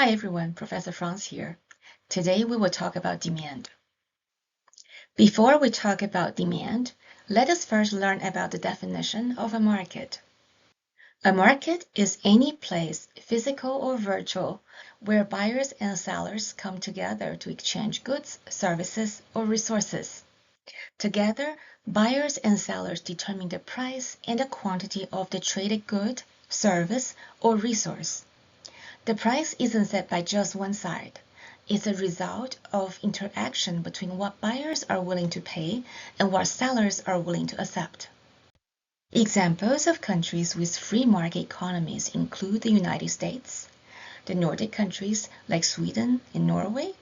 Hi everyone, Professor Franz here. Today we will talk about demand. Before we talk about demand, let us first learn about the definition of a market. A market is any place, physical or virtual, where buyers and sellers come together to exchange goods, services, or resources. Together, buyers and sellers determine the price and the quantity of the traded good, service, or resource. The price isn't set by just one side. It's a result of interaction between what buyers are willing to pay and what sellers are willing to accept. Examples of countries with free market economies include the United States, the Nordic countries like Sweden and Norway,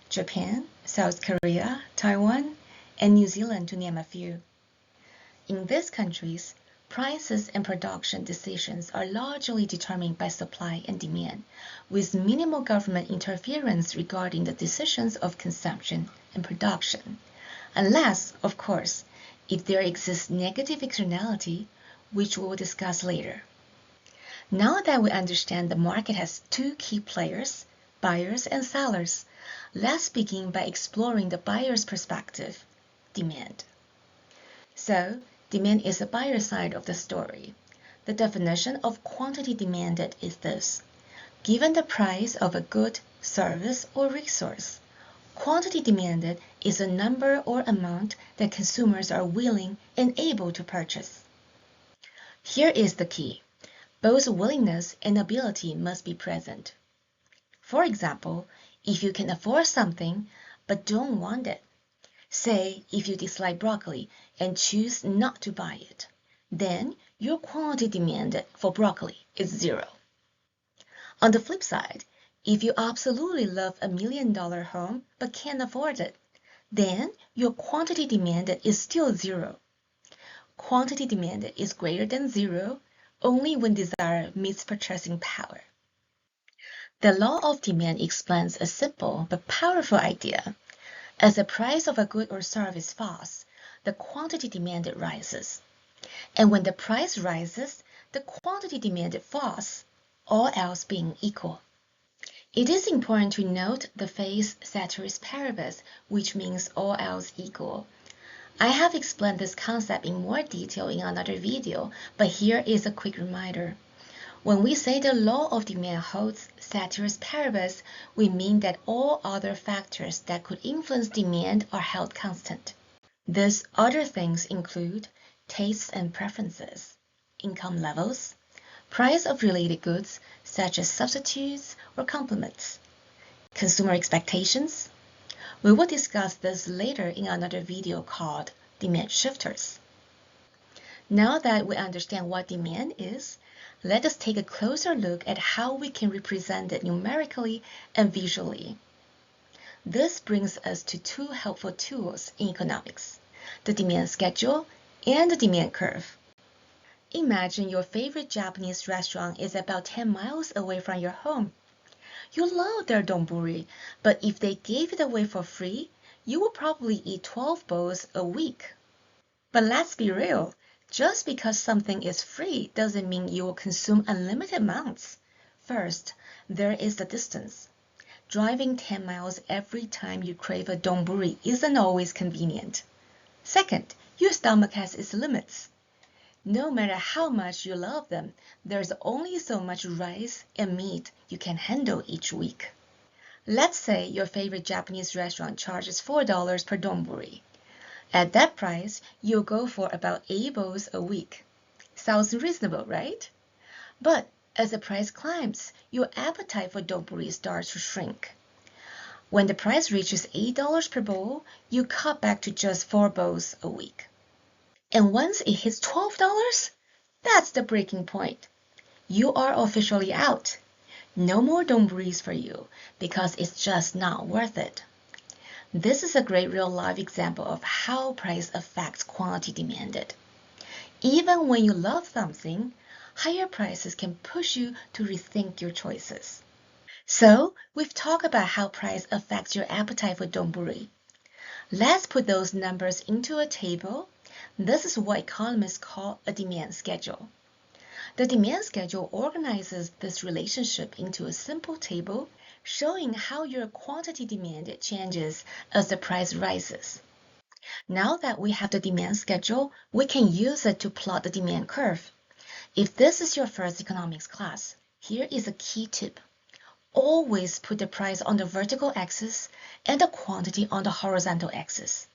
Japan, South Korea, Taiwan, and New Zealand, to name a few. In these countries, prices and production decisions are largely determined by supply and demand, with minimal government interference regarding the decisions of consumption and production, unless, of course, if there exists negative externality, which we will discuss later. Now that we understand the market has two key players, buyers and sellers, let's begin by exploring the buyer's perspective, demand. So, demand is the buyer side of the story. The definition of quantity demanded is this. Given the price of a good, service, or resource, quantity demanded is a number or amount that consumers are willing and able to purchase. Here is the key. Both willingness and ability must be present. For example, if you can afford something but don't want it, say if you dislike broccoli and choose not to buy it, then your quantity demanded for broccoli is 0. On the flip side, if you absolutely love a $1 million home but can't afford it, then your quantity demanded is still 0. Quantity demanded is greater than 0 only when desire meets purchasing power. The law of demand explains a simple but powerful idea. As the price of a good or service falls, the quantity demanded rises. And when the price rises, the quantity demanded falls, all else being equal. It is important to note the phrase ceteris paribus, which means all else equal. I have explained this concept in more detail in another video, but here is a quick reminder. When we say the law of demand holds ceteris paribus, we mean that all other factors that could influence demand are held constant. These other things include tastes and preferences, income levels, price of related goods such as substitutes or complements, consumer expectations. We will discuss this later in another video called Demand Shifters. Now that we understand what demand is, let us take a closer look at how we can represent it numerically and visually. This brings us to two helpful tools in economics, the demand schedule and the demand curve. Imagine your favorite Japanese restaurant is about 10 miles away from your home. You love their donburi, but if they gave it away for free, you would probably eat 12 bowls a week. But let's be real. Just because something is free doesn't mean you will consume unlimited amounts. First, there is the distance. Driving 10 miles every time you crave a donburi isn't always convenient. Second, your stomach has its limits. No matter how much you love them, there's only so much rice and meat you can handle each week. Let's say your favorite Japanese restaurant charges $4 per donburi. At that price, you'll go for about 8 bowls a week. Sounds reasonable, right? But as the price climbs, your appetite for donburi starts to shrink. When the price reaches $8 per bowl, you cut back to just 4 bowls a week. And once it hits $12, that's the breaking point. You are officially out. No more donburis for you because it's just not worth it. This is a great real-life example of how price affects quantity demanded. Even when you love something, higher prices can push you to rethink your choices. So, we've talked about how price affects your appetite for donburi. Let's put those numbers into a table. This is what economists call a demand schedule. The demand schedule organizes this relationship into a simple table showing how your quantity demand changes as the price rises. Now that we have the demand schedule, we can use it to plot the demand curve. If this is your first economics class, here is a key tip. Always put the price on the vertical axis and the quantity on the horizontal axis.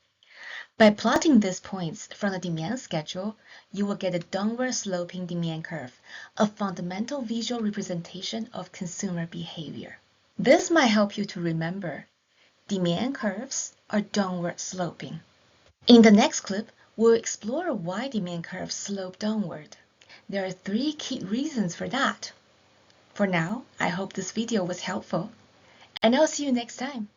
By plotting these points from the demand schedule, you will get a downward sloping demand curve, a fundamental visual representation of consumer behavior. This might help you to remember demand curves are downward sloping. In the next clip, we'll explore why demand curves slope downward. There are 3 key reasons for that. For now, I hope this video was helpful, and I'll see you next time.